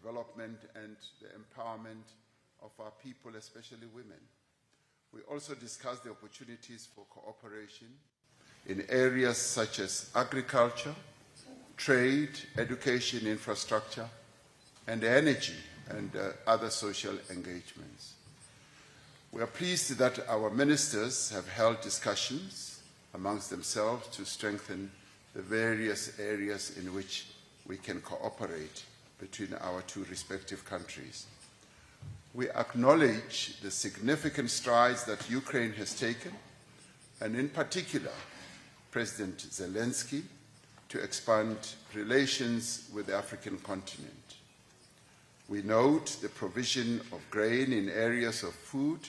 development and the empowerment of our people, especially women. We also discussed the opportunities for cooperation in areas such as agriculture, trade, education, infrastructure, and energy, and other social engagements. We are pleased that our ministers have held discussions amongst themselves to strengthen the various areas in which we can cooperate between our two respective countries. We acknowledge the significant strides that Ukraine has taken, and in particular, President Zelensky, to expand relations with the African continent. We note the provision of grain in areas of food,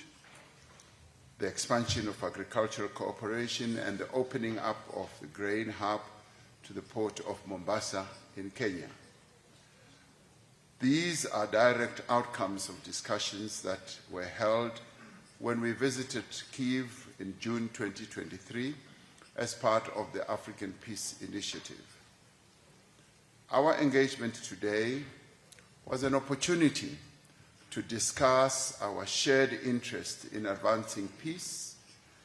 the expansion of agricultural cooperation, and the opening up of the grain hub to the port of Mombasa in Kenya. These are direct outcomes of discussions that were held when we visited Kyiv in June 2023 as part of the African Peace Initiative. Our engagement today was an opportunity to discuss our shared interest in advancing peace,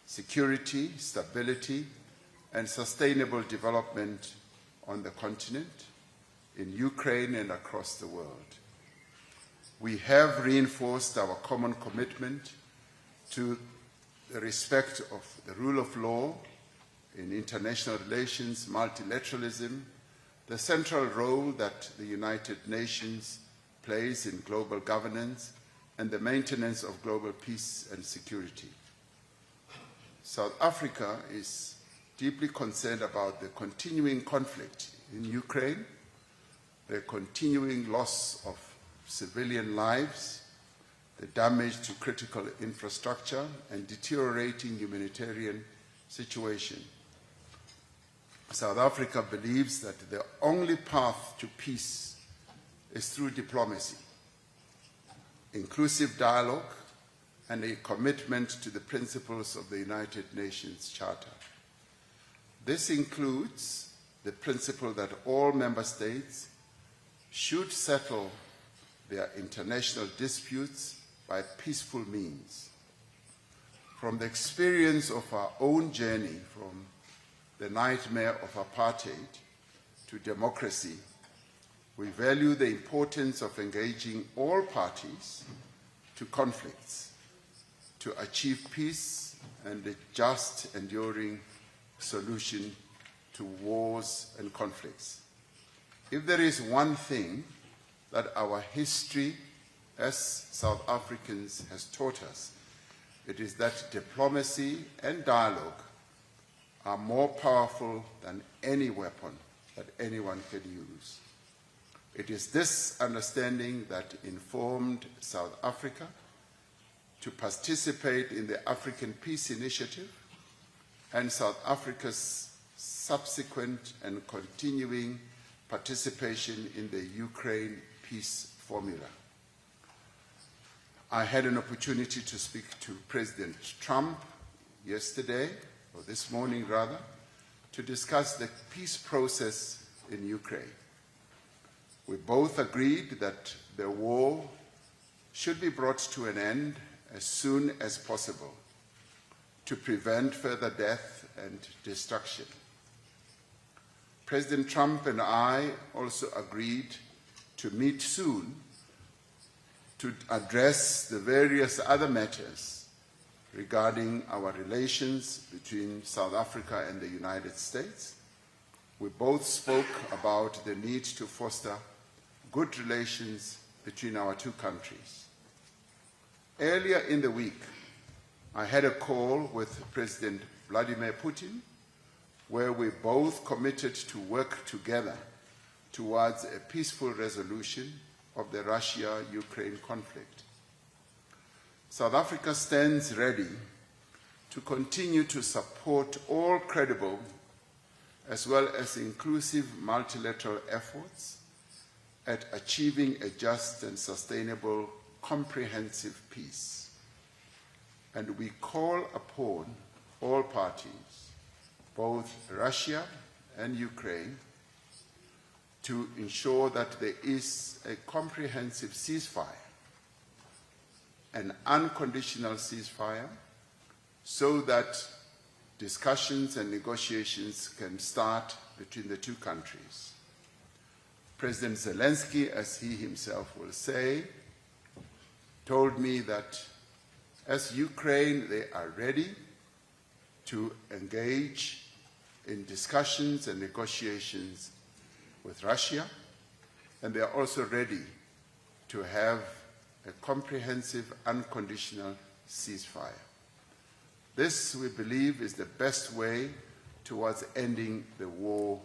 security, stability, and sustainable development on the continent, in Ukraine and across the world. We have reinforced our common commitment to the respect of the rule of law in international relations, multilateralism, the central role that the United Nations plays in global governance, and the maintenance of global peace and security. South Africa is deeply concerned about the continuing conflict in Ukraine, the continuing loss of civilian lives, the damage to critical infrastructure, and deteriorating humanitarian situation. South Africa believes that the only path to peace is through diplomacy, inclusive dialogue, and a commitment to the principles of the United Nations Charter. This includes the principle that all member states should settle their international disputes by peaceful means. From the experience of our own journey from the nightmare of apartheid to democracy, we value the importance of engaging all parties to conflicts to achieve peace and a just, enduring solution to wars and conflicts. If there is one thing that our history as South Africans has taught us, it is that diplomacy and dialogue are more powerful than any weapon that anyone can use. It is this understanding that informed South Africa to participate in the African Peace Initiative and South Africa's subsequent and continuing participation in the Ukraine peace formula. I had an opportunity to speak to President Trump yesterday, or this morning rather, to discuss the peace process in Ukraine. We both agreed that the war should be brought to an end as soon as possible to prevent further death and destruction. President Trump and I also agreed to meet soon to address the various other matters regarding our relations between South Africa and the United States. We both spoke about the need to foster good relations between our two countries. Earlier in the week, I had a call with President Vladimir Putin, where we both committed to work together towards a peaceful resolution of the Russia-Ukraine conflict. South Africa stands ready to continue to support all credible as well as inclusive multilateral efforts at achieving a just and sustainable comprehensive peace. And we call upon all parties, both Russia and Ukraine, to ensure that there is a comprehensive ceasefire, an unconditional ceasefire, so that discussions and negotiations can start between the two countries. President Zelensky, as he himself will say, told me that as Ukraine, they are ready to engage in discussions and negotiations with Russia, and they are also ready to have a comprehensive, unconditional ceasefire. This, we believe, is the best way towards ending the war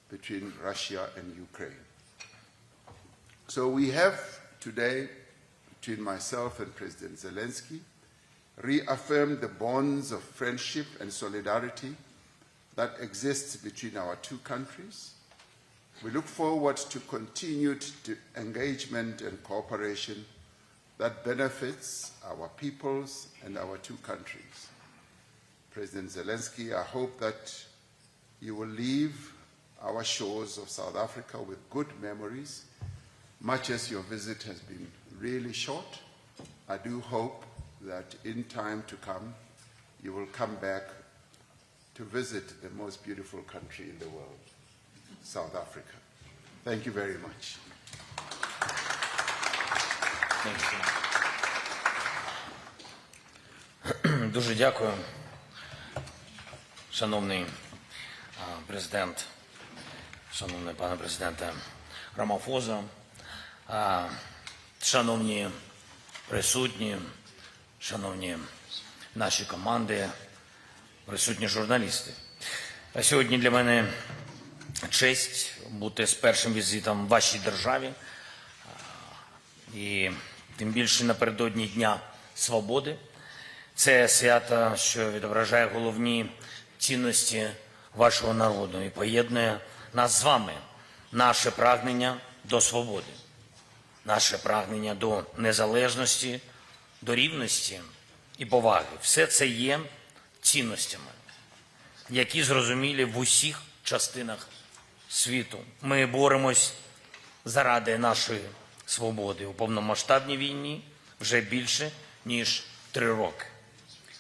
between Russia and Ukraine. So we have today, between myself and President Zelensky, reaffirmed the bonds of friendship and solidarity that exists between our two countries. We look forward to continued engagement and cooperation that benefits our peoples and our two countries. President Zelensky, I hope that you will leave our shores of South Africa with good memories. Much as your visit has been really short, I do hope that in time to come, you will come back to visit the most beautiful country in the world, South Africa. Thank you very much. Дуже дякую, шановний президент, шановний пане президенте Рамафоза, шановні присутні, шановні наші команди, присутні журналісти. Сьогодні для мене честь бути з першим візитом в вашій державі, і тим більше напередодні Дня Свободи. Це свято, що відображає головні цінності вашого народу і поєднує нас з вами, наше прагнення до свободи, наше прагнення до незалежності, до рівності і поваги. Все це є цінностями, які зрозумілі в усіх частинах світу. Ми боремось заради нашої свободи у повномасштабній війні вже більше, ніж 3 роки.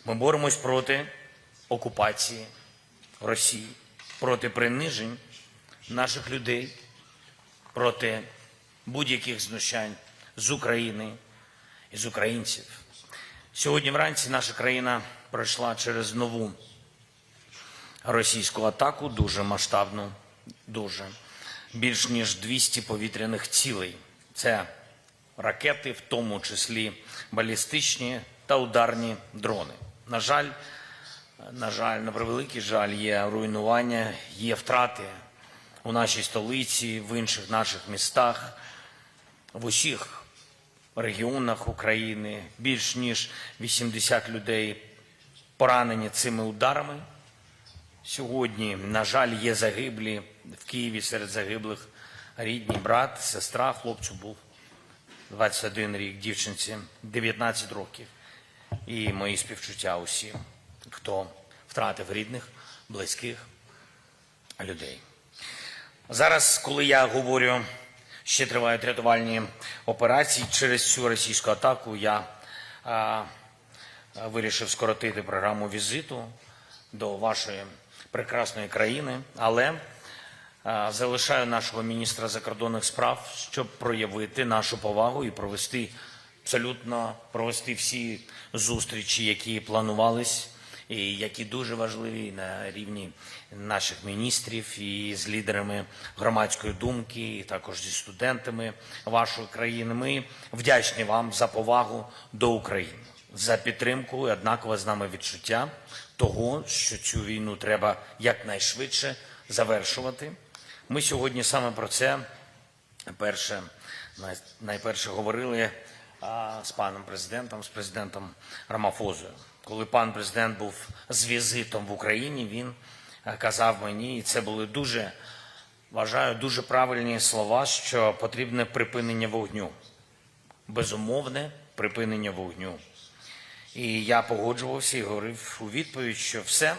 Ми боремось проти окупації Росії, проти принижень наших людей, проти будь-яких знущань з України і з українців. Сьогодні вранці наша країна пройшла через нову російську атаку, дуже масштабну, дуже. Більш ніж 200 повітряних цілей. Це ракети, в тому числі балістичні та ударні дрони. На жаль, на превеликий жаль, є руйнування, є втрати у нашій столиці, в інших наших містах, в усіх регіонах України. Більш ніж 80 людей поранені цими ударами. Сьогодні, на жаль, є загиблі в Києві, серед загиблих рідні брат, сестра, хлопцю був 21 рік, дівчинці 19 років. І мої співчуття усім, хто втратив рідних, близьких людей. Зараз, коли я говорю, ще тривають рятувальні операції, через цю російську атаку я вирішив скоротити програму візиту до вашої прекрасної країни, але залишаю нашого міністра закордонних справ, щоб проявити нашу повагу і провести всі зустрічі, які планувались, і які дуже важливі на рівні наших міністрів і з лідерами громадської думки, і також зі студентами вашої країни. Ми вдячні вам за повагу до України, за підтримку і однакове з нами відчуття того, що цю війну треба якнайшвидше завершувати. Ми сьогодні саме про це найперше говорили з паном президентом, з президентом Рамафозою. Коли пан президент був з візитом в Україні, він казав мені, і це були дуже, вважаю, дуже правильні слова, що потрібне припинення вогню, безумовне припинення вогню. І я погоджувався і говорив у відповідь, що все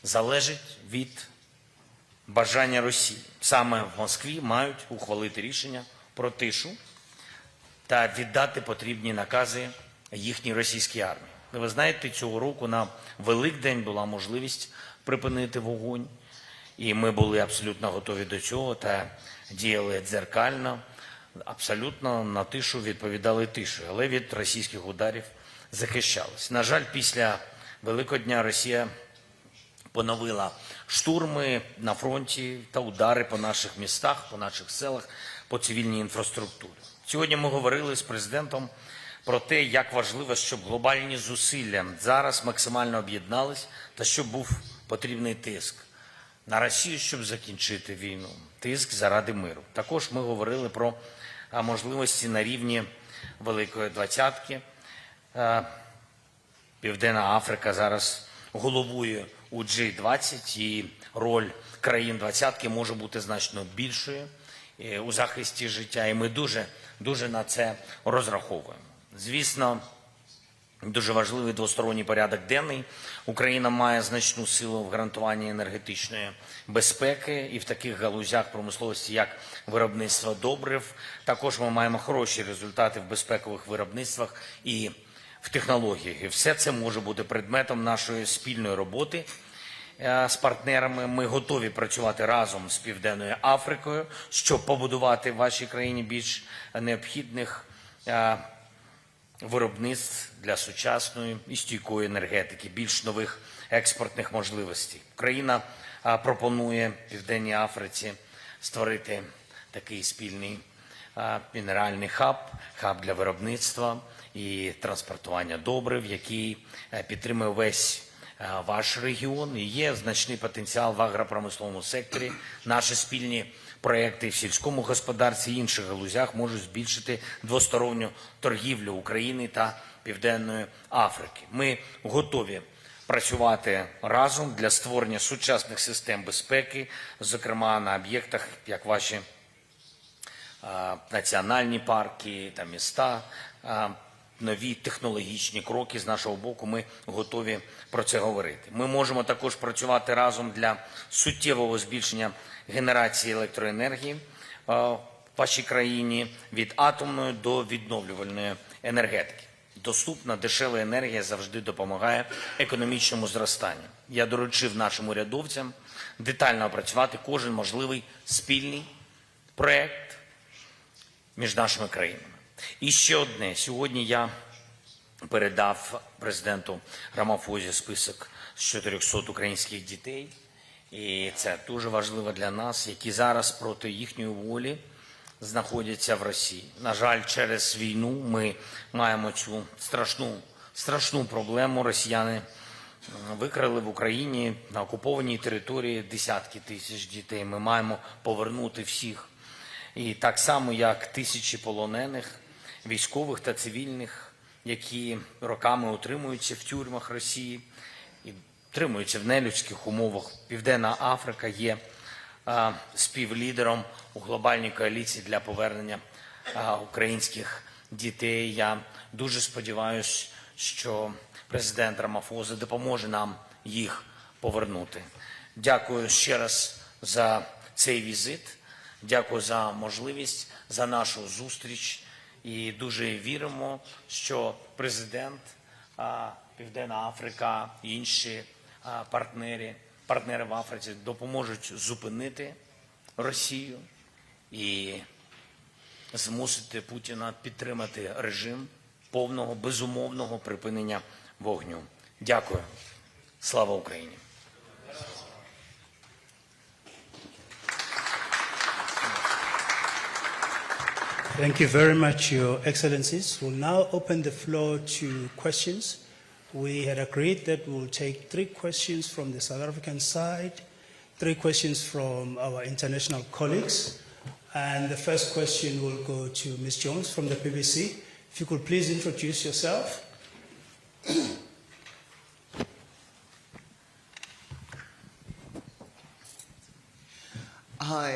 залежить від бажання Росії. Саме в Москві мають ухвалити рішення про тишу та віддати потрібні накази їхній російській армії. Ви знаєте, цього року на Великдень була можливість припинити вогонь, і ми були абсолютно готові до цього та діяли дзеркально, абсолютно на тишу відповідали тишою, але від російських ударів захищалися. На жаль, після Великодня Росія поновила штурми на фронті та удари по наших містах, по наших селах, по цивільній інфраструктурі. Сьогодні ми говорили з президентом про те, як важливо, щоб глобальні зусилля зараз максимально об'єднались та щоб був потрібний тиск на Росію, щоб закінчити війну, тиск заради миру. Також ми говорили про можливості на рівні Великої Двадцятки. Південна Африка зараз головує у G20, і роль країн Двадцятки може бути значно більшою у захисті життя, і ми дуже на це розраховуємо. Звісно, дуже важливий двосторонній порядок денний. Україна має значну силу в гарантуванні енергетичної безпеки і в таких галузях промисловості, як виробництво добрив. Також ми маємо хороші результати в безпекових виробництвах і в технологіях. І все це може бути предметом нашої спільної роботи з партнерами. Ми готові працювати разом з Південною Африкою, щоб побудувати в вашій країні більш необхідних виробництв для сучасної і стійкої енергетики, більш нових експортних можливостей. Україна пропонує Південній Африці створити такий спільний мінеральний хаб для виробництва і транспортування добрив, який підтримує весь ваш регіон. І є значний потенціал в агропромисловому секторі. Наші спільні проекти в сільському господарстві і інших галузях можуть збільшити двосторонню торгівлю України та Південної Африки. Ми готові працювати разом для створення сучасних систем безпеки, зокрема на об'єктах, як ваші національні парки та міста, нові технологічні кроки з нашого боку, ми готові про це говорити. Ми можемо також працювати разом для суттєвого збільшення генерації електроенергії в вашій країні від атомної до відновлювальної енергетики. Доступна, дешева енергія завжди допомагає економічному зростанню. Я доручив нашим урядовцям детально опрацювати кожен можливий спільний проєкт між нашими країнами. І ще одне. Сьогодні я передав президенту Рамафозі список з 400 українських дітей. І це дуже важливо для нас, які зараз проти їхньої волі знаходяться в Росії. На жаль, через війну ми маємо цю страшну проблему. Росіяни викрали в Україні на окупованій території десятки тисяч дітей. Ми маємо повернути всіх. І так само, як тисячі полонених, військових та цивільних, які роками утримуються в тюрмах Росії і утримуються в нелюдських умовах. Південна Африка є співлідером у глобальній коаліції для повернення українських дітей. Я дуже сподіваюся, що президент Рамафоза допоможе нам їх повернути. Дякую ще раз за цей візит. Дякую за можливість, за нашу зустріч. І дуже віримо, що президент, Південна Африка і інші партнери в Африці допоможуть зупинити Росію і змусити Путіна підтримати режим повного, безумовного припинення вогню. Дякую. Слава Україні! Thank you very much, Your Excellencies. We'll now open the floor to questions. We had agreed that we'll take 3 questions from the South African side, 3 questions from our international colleagues, and the first question will go to Ms. Jones from the BBC. If you could please introduce yourself. Hi,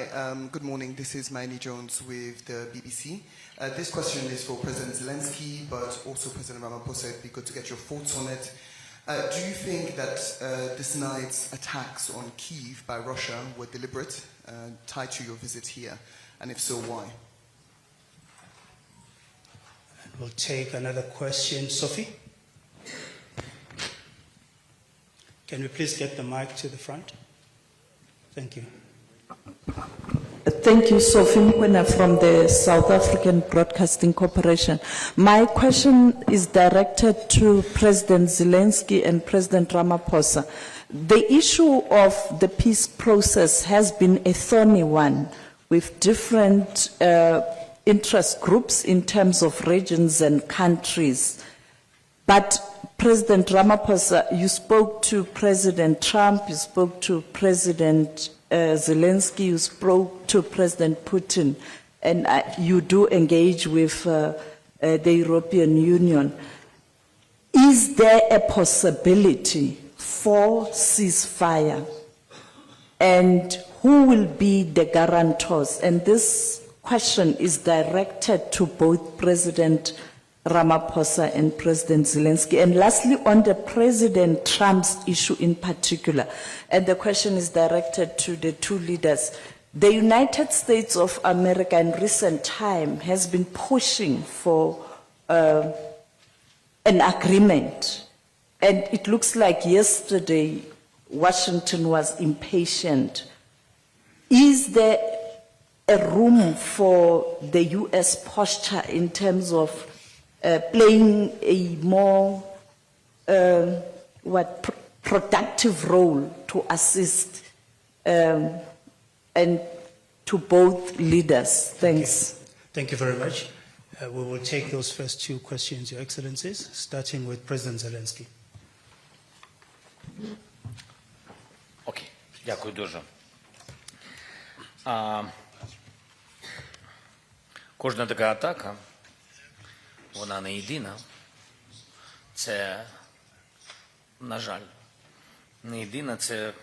good morning. This is Maini Jones with the BBC. This question is for President Zelensky, but also President Ramaphosa. It'd be good to get your thoughts on it. Do you think that this night's attacks on Kyiv by Russia were deliberate, tied to your visit here? And if so, why? We'll take another question. Sophie? Can we please get the mic to the front? Thank you. Thank you, Sophie Mkwena from the South African Broadcasting Corporation. My question is directed to President Zelensky and President Ramaphosa. The issue of the peace process has been a thorny one with different interest groups in terms of regions and countries. But President Ramaphosa, you spoke to President Trump, you spoke to President Zelensky, you spoke to President Putin, and you do engage with the European Union. Is there a possibility for ceasefire? And who will be the guarantors? And this question is directed to both President Ramaphosa and President Zelensky. And lastly, on the President Trump's issue in particular, and the question is directed to the two leaders. The United States of America in recent time has been pushing for an agreement. And it looks like yesterday Washington was impatient. Is there a room for the U.S. posture in terms of playing a more productive role to assist and to both leaders? Thanks. Thank you very much. We will take those first two questions, Your Excellencies, starting with President Zelensky. Окей, дякую дуже. Кожна така атака, вона не єдина. Це, на жаль, не єдина, це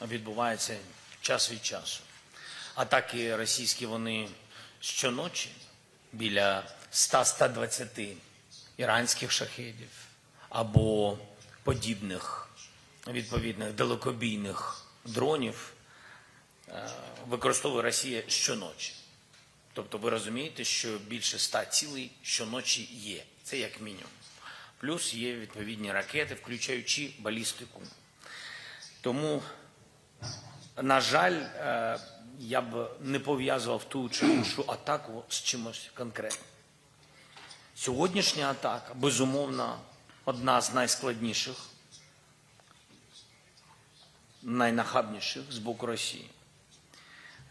відбувається час від часу. Атаки російські, вони щоночі біля 100-120 іранських шахедів або подібних відповідних далекобійних дронів використовує Росія щоночі. Тобто ви розумієте, що більше 100 цілей щоночі є. Це як мінімум. Плюс є відповідні ракети, включаючи балістику. Тому, на жаль, я б не пов'язував ту чи іншу атаку з чимось конкретним. Сьогоднішня атака, безумовно, одна з найскладніших, найнахабніших з боку Росії.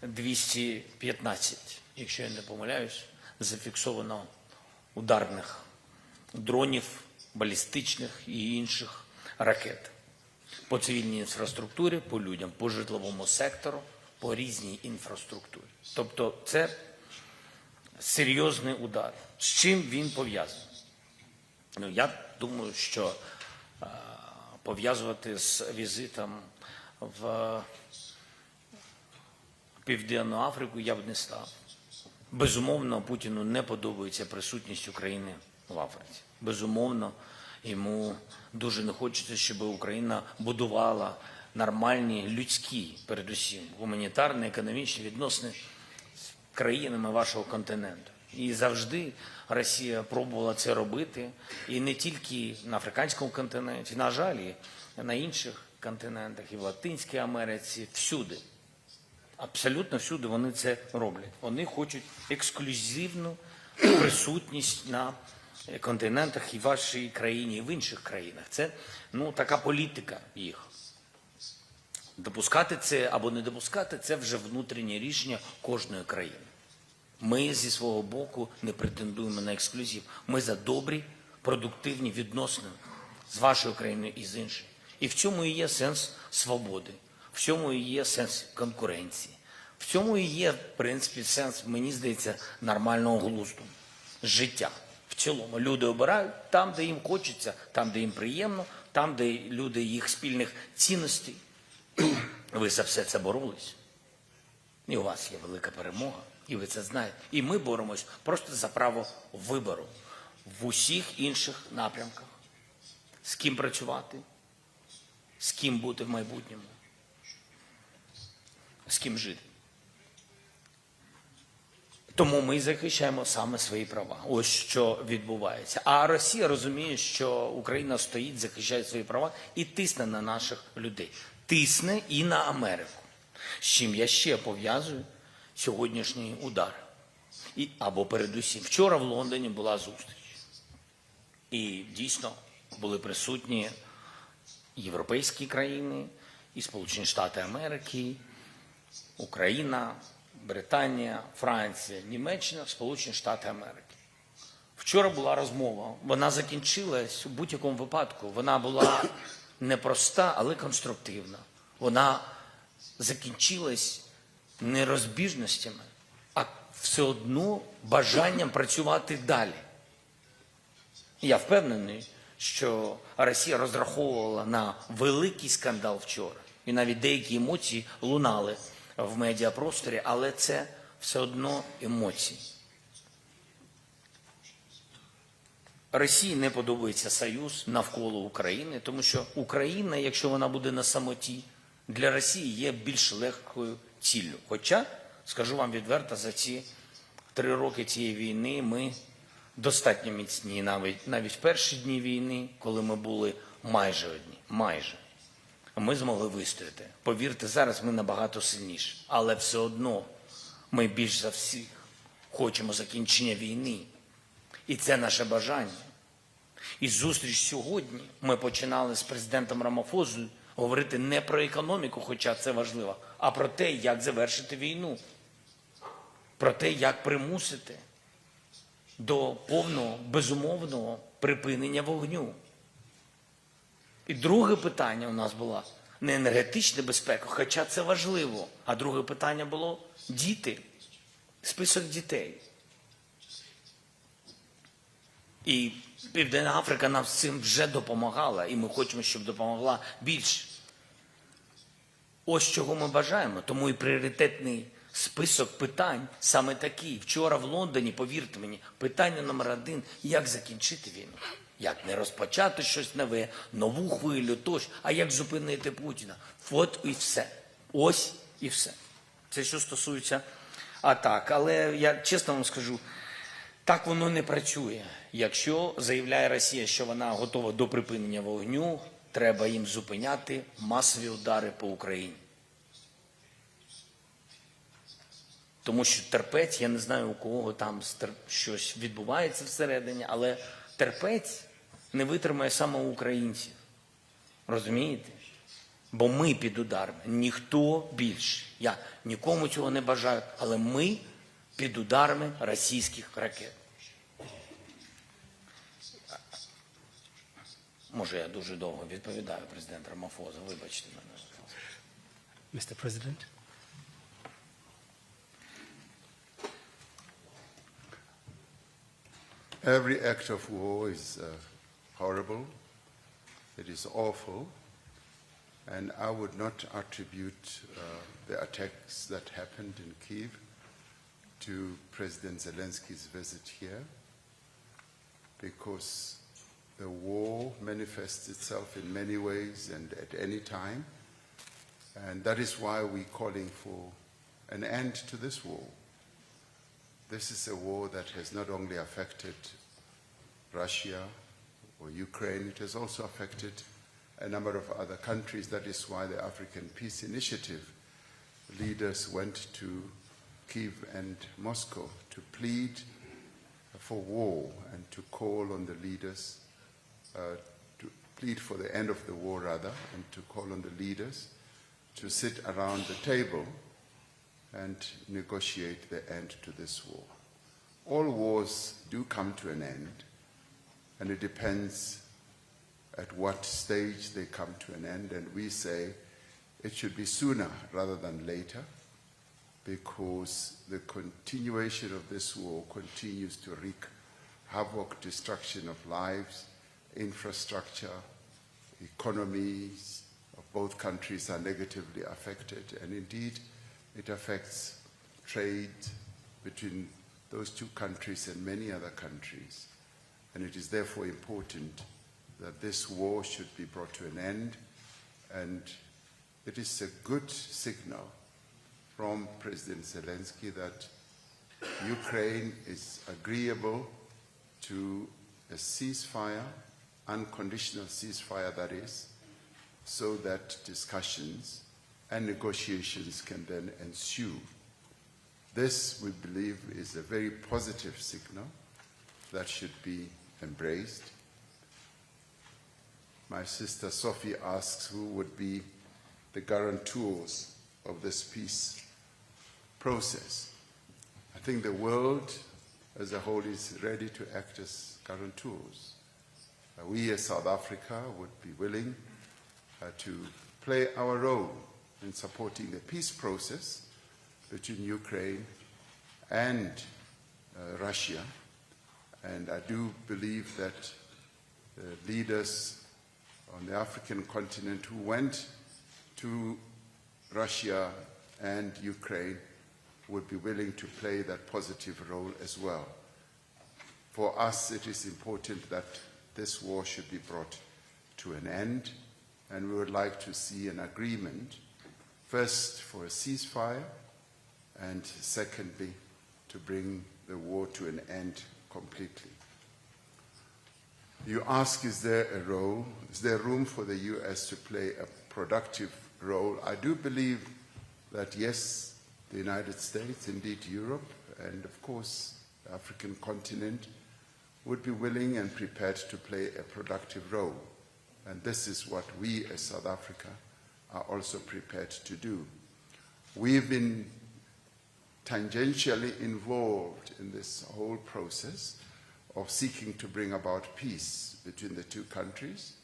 215, якщо я не помиляюсь, зафіксовано ударних дронів, балістичних і інших ракет. По цивільній інфраструктурі, по людям, по житловому сектору, по різній інфраструктурі. Тобто це серйозний удар. З чим він пов'язаний? Ну, я думаю, що пов'язувати з візитом в Південну Африку я б не став. Безумовно, Путіну не подобається присутність України в Африці. Безумовно, йому дуже не хочеться, щоб Україна будувала нормальні людські, передусім, гуманітарні, економічні відносини з країнами вашого континенту. І завжди Росія пробувала це робити, і не тільки на африканському континенті, на жаль, і на інших континентах, і в Латинській Америці, всюди. Абсолютно всюди вони це роблять. Вони хочуть ексклюзивну присутність на континентах і в вашій країні, і в інших країнах. Це, така політика їх. Допускати це або не допускати – це вже внутрішнє рішення кожної країни. Ми зі свого боку не претендуємо на ексклюзив. Ми за добрі, продуктивні відносини з вашою країною і з іншою. І в цьому і є сенс свободи. В цьому і є сенс конкуренції. В цьому і є, в принципі, сенс, мені здається, нормального глузду. Життя. В цілому. Люди обирають там, де їм хочеться, там, де їм приємно, там, де люди їх спільних цінностей. Ви за все це боролись. І у вас є велика перемога. І ви це знаєте. І ми боремось просто за право вибору в усіх інших напрямках. з ким працювати, з ким бути в майбутньому, з ким жити. Тому ми захищаємо саме свої права. Ось що відбувається. А Росія розуміє, що Україна стоїть, захищає свої права і тисне на наших людей. Тисне і на Америку. З чим я ще пов'язую сьогоднішній удар. Або передусім. Вчора в Лондоні була зустріч. І дійсно були присутні європейські країни, і Сполучені Штати Америки, Україна, Британія, Франція, Німеччина, Сполучені Штати Америки. Вчора була розмова. Вона закінчилась у будь-якому випадку. Вона була непроста, але конструктивна. Вона закінчилась не розбіжностями, а все одно бажанням працювати далі. Я впевнений, що Росія розраховувала на великий скандал вчора. І навіть деякі емоції лунали в медіапросторі, але це все одно емоції. Росії не подобається союз навколо України, тому що Україна, якщо вона буде на самоті, для Росії є більш легкою ціллю. Хоча, скажу вам відверто, за ці 3 роки цієї війни ми достатньо міцні. Навіть в перші дні війни, коли ми були майже одні, ми змогли вистояти. Повірте, зараз ми набагато сильніші. Але все одно ми більш за всіх хочемо закінчення війни. І це наше бажання. І зустріч сьогодні ми починали з президентом Рамафозою говорити не про економіку, хоча це важливо, а про те, як завершити війну. Про те, як примусити до повного, безумовного припинення вогню. І друге питання у нас було не енергетична безпека, хоча це важливо, а друге питання було діти, список дітей. І Південна Африка нам з цим вже допомагала, і ми хочемо, щоб допомогла більше. Ось чого ми бажаємо, тому і пріоритетний список питань саме такий. Вчора в Лондоні, повірте мені, питання номер 1 – як закінчити війну. Як не розпочати щось нове, нову хвилю, тощо, а як зупинити Путіна. От і все. Ось і все. Це що стосується атак. Але я чесно вам скажу, так воно не працює. Якщо заявляє Росія, що вона готова до припинення вогню, треба їм зупиняти масові удари по Україні. Тому що терпець, я не знаю, у кого там щось відбувається всередині, але терпець не витримає саме українців. Розумієте? Бо ми під ударами, ніхто більше. Я нікому цього не бажаю, але ми під ударами російських ракет. Може, я дуже довго відповідаю, президент Рамафоза, вибачте мене. Mr. President. Every act of war is horrible, it is awful, and I would not attribute the attacks that happened in Kyiv to President Zelensky's visit here, because the war manifests itself in many ways and at any time, and that is why we're calling for an end to this war. This is a war that has not only affected Russia or Ukraine, it has also affected a number of other countries. That is why the African Peace Initiative leaders went to Kyiv and Moscow to plead for war and to call on the leaders, to plead for the end of the war rather, and to call on the leaders to sit around the table and negotiate the end to this war. All wars do come to an end, and it depends at what stage they come to an end, and we say it should be sooner rather than later, because the continuation of this war continues to wreak havoc, destruction of lives, infrastructure, economies of both countries are negatively affected, and indeed it affects trade between those two countries and many other countries. And it is therefore important that this war should be brought to an end, and it is a good signal from President Zelensky that Ukraine is agreeable to a ceasefire, unconditional ceasefire that is, so that discussions and negotiations can then ensue. This, we believe, is a very positive signal that should be embraced. My sister Sophie asks who would be the guarantors of this peace process. I think the world as a whole is ready to act as guarantors. We as South Africa would be willing to play our role in supporting the peace process between Ukraine and Russia. And I do believe that the leaders on the African continent who went to Russia and Ukraine would be willing to play that positive role as well. For us, it is important that this war should be brought to an end, and we would like to see an agreement, first for a ceasefire, and secondly, to bring the war to an end completely. You ask, is there room for the US to play a productive role? I do believe that yes, the United States, indeed Europe, and of course the African continent would be willing and prepared to play a productive role. And this is what we as South Africa are also prepared to do. We've been tangentially involved in this whole process of seeking to bring about peace between the two countries,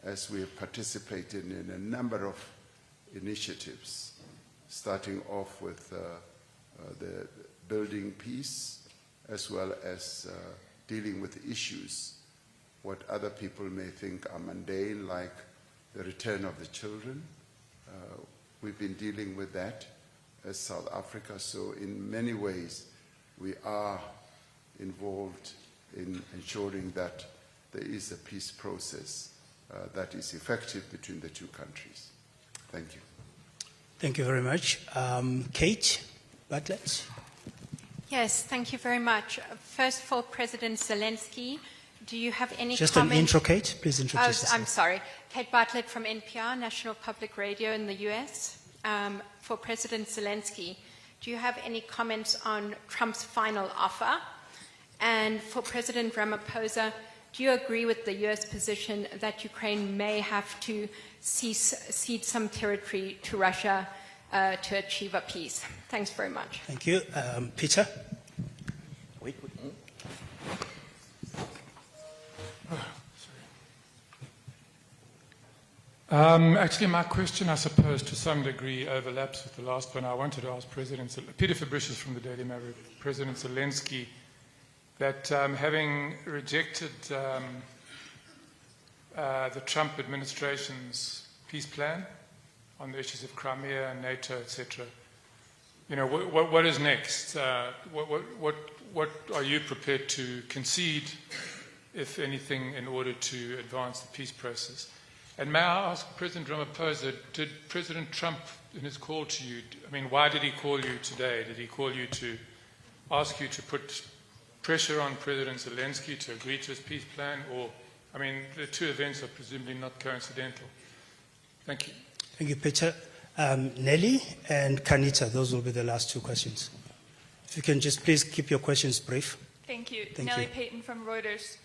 as we have participated in a number of initiatives, starting off with the building peace, as well as dealing with issues, what other people may think are mundane, like the return of the children. We've been dealing with that as South Africa, so in many ways we are involved in ensuring that there is a peace process that is effective between the two countries. Thank you. Thank you very much. Kate Bartlett. Yes, thank you very much. First for President Zelensky, do you have any Just comment? an intro, Kate. Please introduce yourself. I'm sorry. Kate Bartlett from NPR, National Public Radio in the US. For President Zelensky, do you have any comments on Trump's final offer? And for President Ramaphosa, do you agree with the US position that Ukraine may have to cede some territory to Russia to achieve a peace? Thanks very much. Thank you. Peter? Actually, my question, I suppose, to some degree overlaps with the last one. I wanted to ask Peter Fabricius from the Daily Maverick, President Zelensky, that having rejected the Trump administration's peace plan on the issues of Crimea, NATO, etc., what is next? What are you prepared to concede, if anything, in order to advance the peace process? And may I ask President Ramaphosa, did President Trump, in his call to you, why did he call you today? Did he call you to ask you to put pressure on President Zelensky to agree to his peace plan? Or, the two events are presumably not coincidental. Thank you. Thank you, Peter. Nelly and Kanita, those will be the last two questions. If you can just please keep your questions brief. Thank you. Thank Nellie you. Payton from Reuters.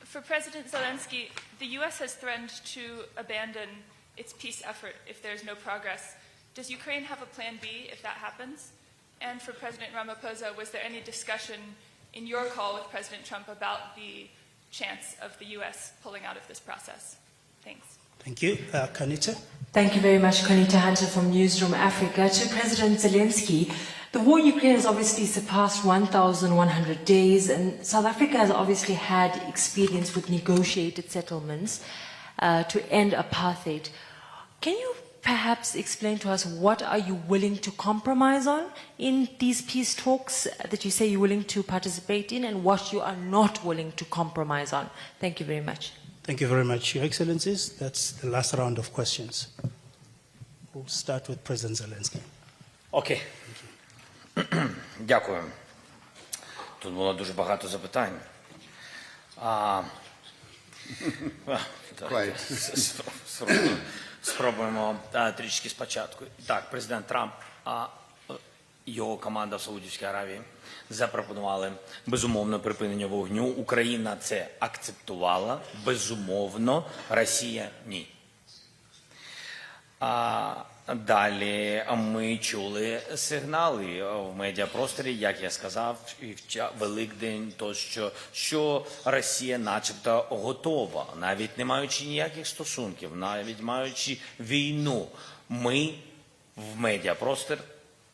For President Zelensky, the U.S. has threatened to abandon its peace effort if there's no progress. Does Ukraine have a plan B if that happens? And for President Ramaphosa, was there any discussion in your call with President Trump about the chance of the U.S. pulling out of this process? Thanks. Thank you. Kanita? Thank you very much, Conita Hunter from Newsroom Africa. To President Zelensky, the war in Ukraine has obviously surpassed 1,100 days, and South Africa has obviously had experience with negotiated settlements to end apartheid. Can you perhaps explain to us what are you willing to compromise on in these peace talks that you say you're willing to participate in, and what you are not willing to compromise on? Thank you very much. Thank you very much, Your Excellencies. That's the last round of questions. We'll start with President Zelensky. Окей. Дякую. Тут було дуже багато запитань. Спробуємо трішки спочатку. Так, президент Трамп, його команда в Саудівській Аравії запропонували безумовно припинення вогню. Україна це акцептувала, безумовно, Росія – ні. Далі ми чули сигнали в медіапросторі, як я сказав, і в Великдень тощо, що Росія начебто готова, навіть не маючи ніяких стосунків, навіть маючи війну. Ми в медіапростор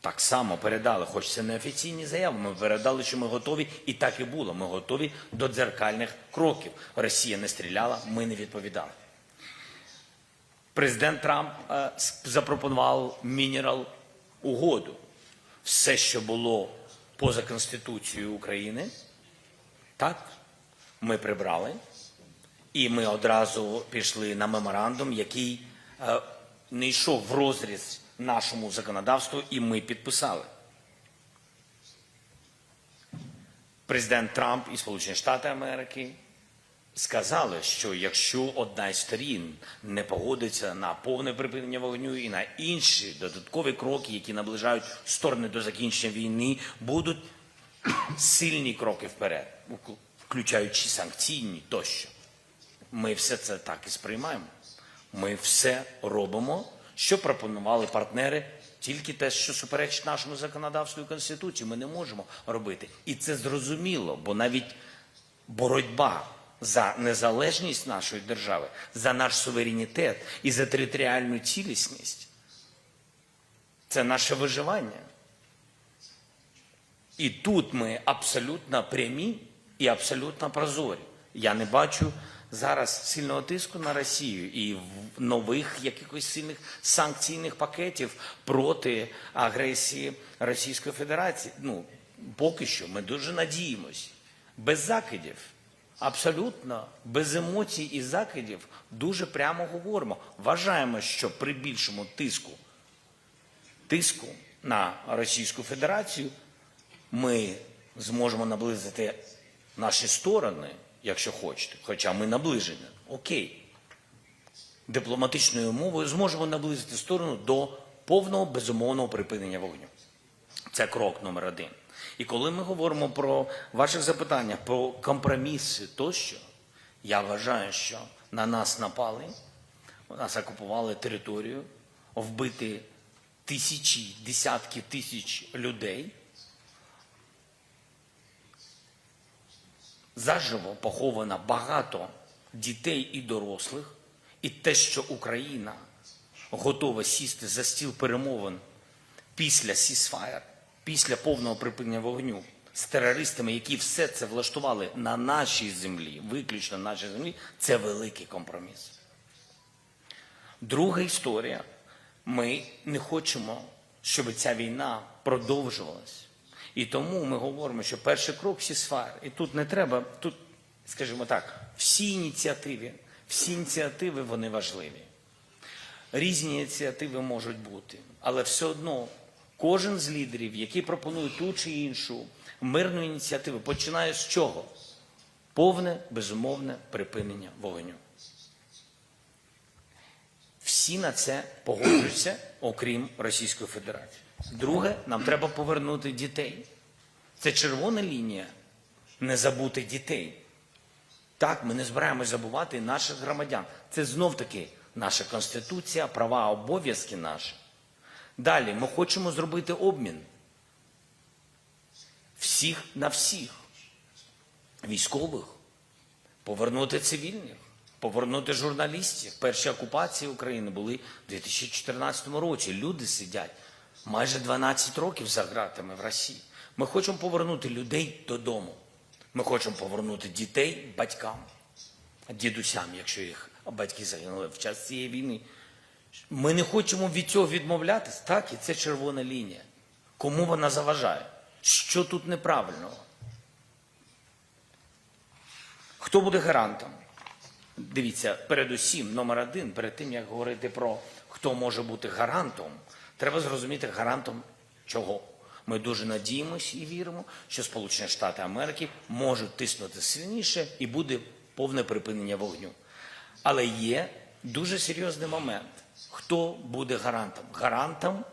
так само передали, хоч це не офіційні заяви, ми передали, що ми готові, і так і було. Ми готові до дзеркальних кроків. Росія не стріляла, ми не відповідали. Президент Трамп запропонував мінерал-угоду. Все, що було поза Конституцією України, так, ми прибрали. І ми одразу пішли на меморандум, який не йшов в розріз нашому законодавству, і ми підписали. Президент Трамп і Сполучені Штати Америки сказали, що якщо одна із сторін не погодиться на повне припинення вогню і на інші додаткові кроки, які наближають сторони до закінчення війни, будуть сильні кроки вперед, включаючи санкційні тощо. Ми все це так і сприймаємо. Ми все робимо, що пропонували партнери, тільки те, що суперечить нашому законодавству і Конституції, ми не можемо робити. І це зрозуміло, бо навіть боротьба за незалежність нашої держави, за наш суверенітет і за територіальну цілісність – це наше виживання. І тут ми абсолютно прямі і абсолютно прозорі. Я не бачу зараз сильного тиску на Росію і нових якихось сильних санкційних пакетів проти агресії Російської Федерації. Ну, поки що ми дуже надіємось. Без закидів, абсолютно без емоцій і закидів дуже прямо говоримо. Вважаємо, що при більшому тиску на Російську Федерацію ми зможемо наблизити наші сторони, якщо хочете, хоча ми наближені, окей, дипломатичною мовою зможемо наблизити сторону до повного безумовного припинення вогню. Це крок номер 1. І коли ми говоримо про ваших запитання, про компроміси тощо, я вважаю, що на нас напали, у нас окупували територію, вбити тисячі, десятки тисяч людей, заживо поховано багато дітей і дорослих, і те, що Україна готова сісти за стіл перемовин після ceasefire, після повного припинення вогню з терористами, які все це влаштували на нашій землі, виключно на нашій землі, це великий компроміс. Друга історія. Ми не хочемо, щоб ця війна продовжувалась. І тому ми говоримо, що перший крок – ceasefire. І тут не треба, тут, скажімо так, всі ініціативи, вони важливі. Різні ініціативи можуть бути, але все одно кожен з лідерів, які пропонують ту чи іншу мирну ініціативу, починає з чого? Повне, безумовне припинення вогню. Всі на це погоджуються, окрім Російської Федерації. Друге, нам треба повернути дітей. Це червона лінія – не забути дітей. Так, ми не збираємось забувати наших громадян. Це знов-таки наша Конституція, права, обов'язки наші. Далі, ми хочемо зробити обмін. Всіх на всіх. Військових. Повернути цивільних. Повернути журналістів. Перші окупації України були в 2014 році. Люди сидять майже 12 років за ґратами в Росії. Ми хочемо повернути людей додому. Ми хочемо повернути дітей батькам, дідусям, якщо їх батьки загинули в час цієї війни. Ми не хочемо від цього відмовлятись. Так, і це червона лінія. Кому вона заважає? Що тут неправильного? Хто буде гарантом? Дивіться, передусім, номер один, перед тим, як говорити про хто може бути гарантом, треба зрозуміти гарантом чого. Ми дуже надіємось і віримо, що Сполучені Штати Америки можуть тиснути сильніше і буде повне припинення вогню. Але є дуже серйозний момент. Хто буде гарантом? Гарантом,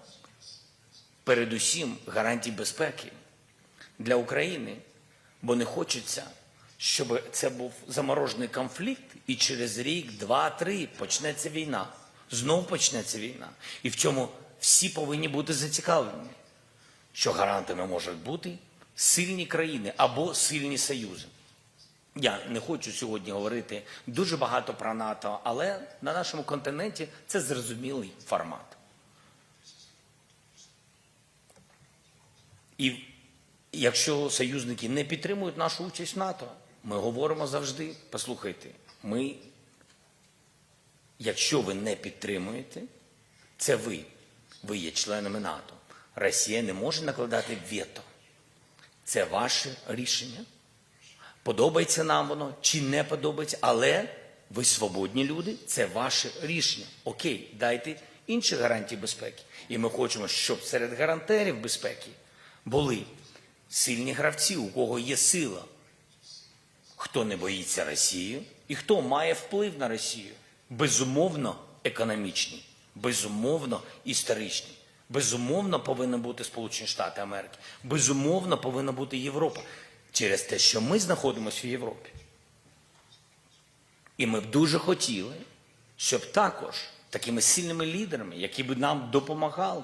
передусім, гарантій безпеки для України, бо не хочеться, щоб це був заморожений конфлікт, і через рік, 2-3 почнеться війна. Знов почнеться війна. І в цьому всі повинні бути зацікавлені, що гарантами можуть бути сильні країни або сильні союзи. Я не хочу сьогодні говорити дуже багато про НАТО, але на нашому континенті це зрозумілий формат. І якщо союзники не підтримують нашу участь в НАТО, ми говоримо завжди, послухайте, якщо ви не підтримуєте, це ви є членами НАТО. Росія не може накладати вето. Це ваше рішення. Подобається нам воно чи не подобається, але ви свободні люди, це ваше рішення. Окей, дайте інші гарантії безпеки. І ми хочемо, щоб серед гарантерів безпеки були сильні гравці, у кого є сила. Хто не боїться Росії і хто має вплив на Росію. Безумовно економічні, безумовно історичні. Безумовно повинні бути Сполучені Штати Америки. Безумовно повинна бути Європа. Через те, що ми знаходимося в Європі. І ми б дуже хотіли, щоб також такими сильними лідерами, які б нам допомагали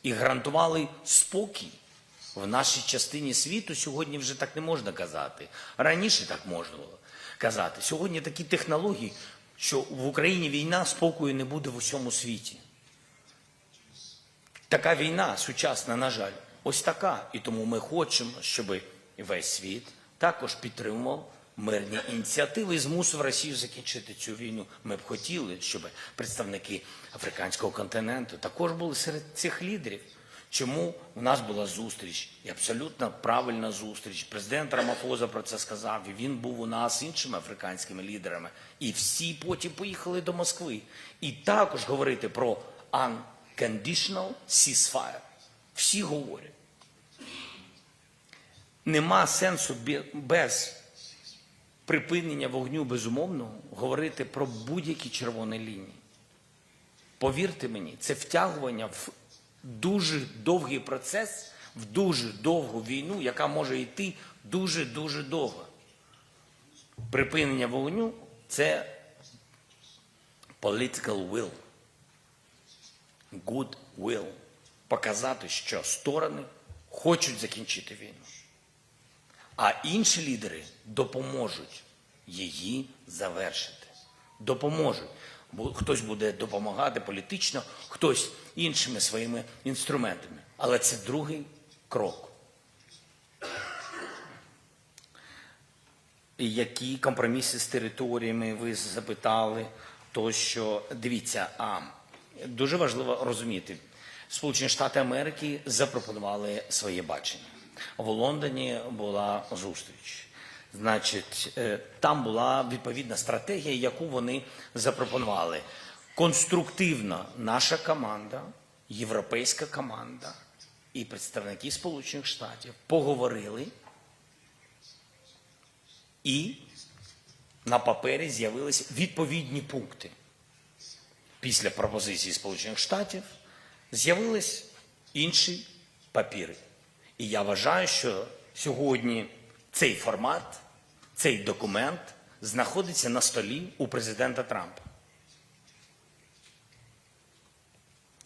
і гарантували спокій в нашій частині світу, сьогодні вже так не можна казати. Раніше так можна було казати. Сьогодні такі технології, що в Україні війна, спокою не буде в усьому світі. Така війна сучасна, на жаль, ось така. І тому ми хочемо, щоб весь світ також підтримував мирні ініціативи і змусив Росію закінчити цю війну. Ми б хотіли, щоб представники африканського континенту також були серед цих лідерів. Чому в нас була зустріч, і абсолютно правильна зустріч. Президент Рамафоза про це сказав, і він був у нас з іншими африканськими лідерами. І всі потім поїхали до Москви. І також говорити про unconditional ceasefire. Всі говорять. Нема сенсу без припинення вогню безумовного говорити про будь-які червоні лінії. Повірте мені, це втягування в дуже довгий процес, в дуже довгу війну, яка може йти дуже-дуже довго. Припинення вогню – це political will, good will. Показати, що сторони хочуть закінчити війну. А інші лідери допоможуть її завершити. Допоможуть. Хтось буде допомагати політично, хтось іншими своїми інструментами. Але це другий крок. І які компроміси з територіями ви запитали, то що, дивіться, дуже важливо розуміти, Сполучені Штати Америки запропонували своє бачення. В Лондоні була зустріч. Значить, там була відповідна стратегія, яку вони запропонували. Конструктивно наша команда, європейська команда і представники Сполучених Штатів поговорили, і на папері з'явилися відповідні пункти. Після пропозиції Сполучених Штатів з'явились інші папіри. І я вважаю, що сьогодні цей формат, цей документ знаходиться на столі у президента Трампа.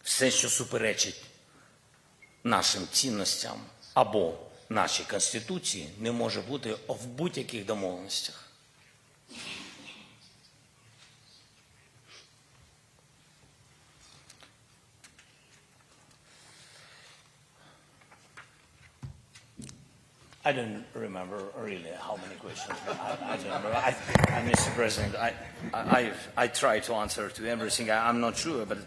Все, що суперечить нашим цінностям або нашій Конституції, не може бути в будь-яких домовленостях. I don't remember really how many questions. I don't remember. Mr. President, I try to answer to everything. I'm not sure, but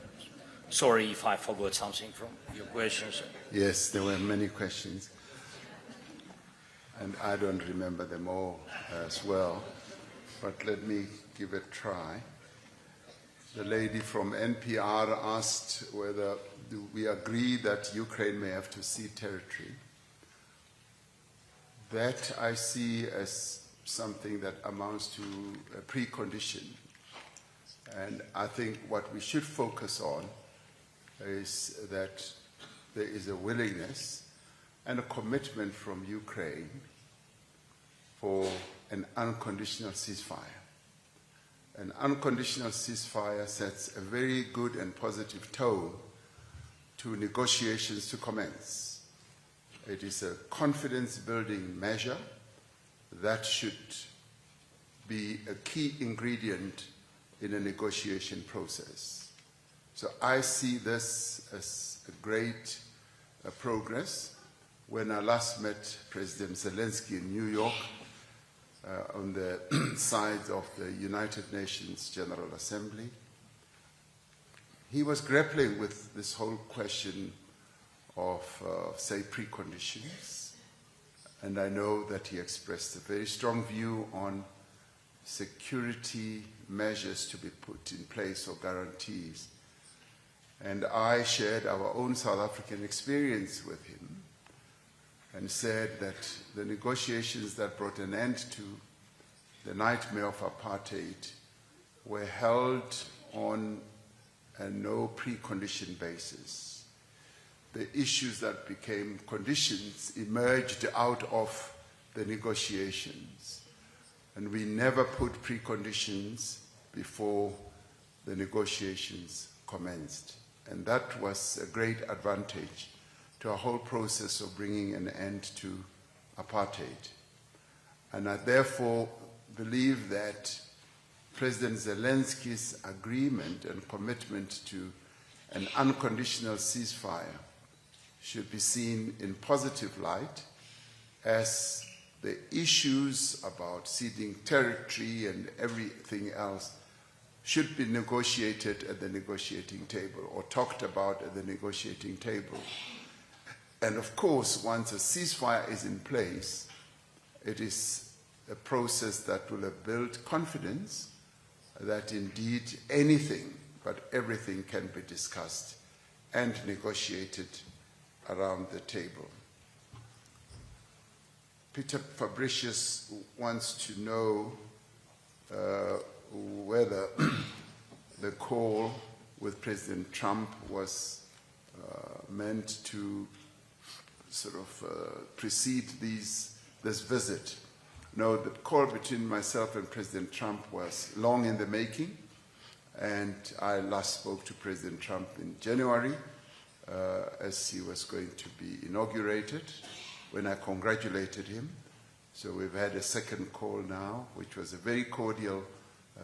sorry if I forgot something from your questions. Yes, there were many questions. And I don't remember them all as well. but let me give it a try. The lady from NPR asked whether do we agree that Ukraine may have to cede territory. That I see as something that amounts to a precondition. And I think what we should focus on is that there is a willingness and a commitment from Ukraine for an unconditional ceasefire. An unconditional ceasefire sets a very good and positive tone to negotiations to commence. It is a confidence-building measure that should be a key ingredient in a negotiation process. So I see this as a great progress. When I last met President Zelensky in New York, on the side of the United Nations General Assembly, he was grappling with this whole question of, say, preconditions. And I know that he expressed a very strong view on security measures to be put in place or guarantees. And I shared our own South African experience with him and said that the negotiations that brought an end to the nightmare of apartheid were held on a no precondition basis. The issues that became conditions emerged out of the negotiations, and we never put preconditions before the negotiations commenced. And that was a great advantage to a whole process of bringing an end to apartheid. And I therefore believe that President Zelensky's agreement and commitment to an unconditional ceasefire should be seen in positive light, as the issues about ceding territory and everything else should be negotiated at the negotiating table or talked about at the negotiating table. And of course, once a ceasefire is in place, it is a process that will have built confidence that indeed anything but everything can be discussed and negotiated around the table. Peter Fabricius wants to know whether the call with President Trump was meant to sort of precede this visit. No, the call between myself and President Trump was long in the making, and I last spoke to President Trump in January as he was going to be inaugurated, when I congratulated him. So we've had a second call now, which was a very cordial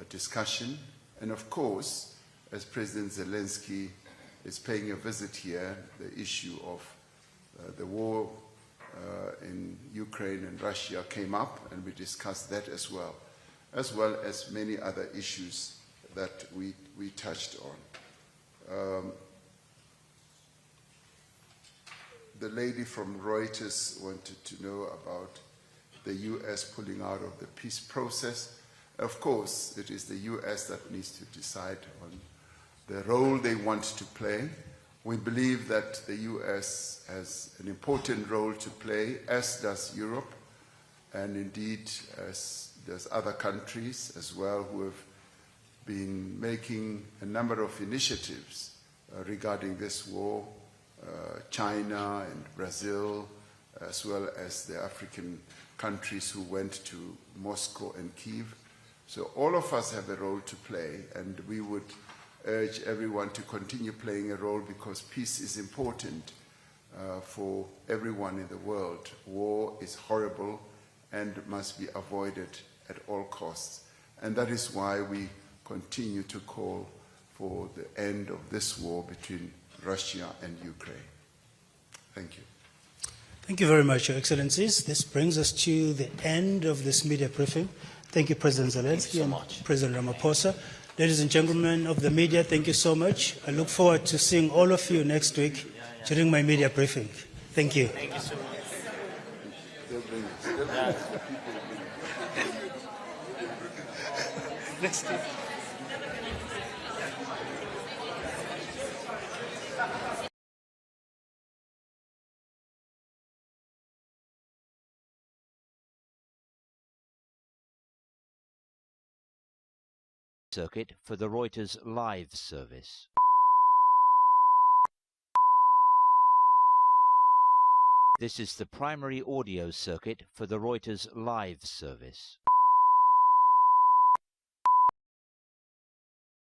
discussion. And of course, as President Zelensky is paying a visit here, the issue of the war in Ukraine and Russia came up, and we discussed that as well as many other issues that we touched on. The lady from Reuters wanted to know about the U.S. pulling out of the peace process. Of course, it is the U.S. that needs to decide on the role they want to play. We believe that the U.S. has an important role to play, as does Europe, and indeed as does other countries as well, who have been making a number of initiatives regarding this war. China and Brazil, as well as the African countries who went to Moscow and Kyiv. So all of us have a role to play, and we would urge everyone to continue playing a role, because peace is important for everyone in the world. War is horrible and must be avoided at all costs. And that is why we continue to call for the end of this war between Russia and Ukraine. Thank you. Thank you very much, Your Excellencies. This brings us to the end of this media briefing. Thank you, President Zelensky and President Ramaphosa. Ladies and gentlemen of the media, thank you so much. I look forward to seeing all of you next week during my media briefing. Thank you. Thank you so much. Next Steve. Circuit for the Reuters live service. This is the primary audio circuit for the Reuters live service.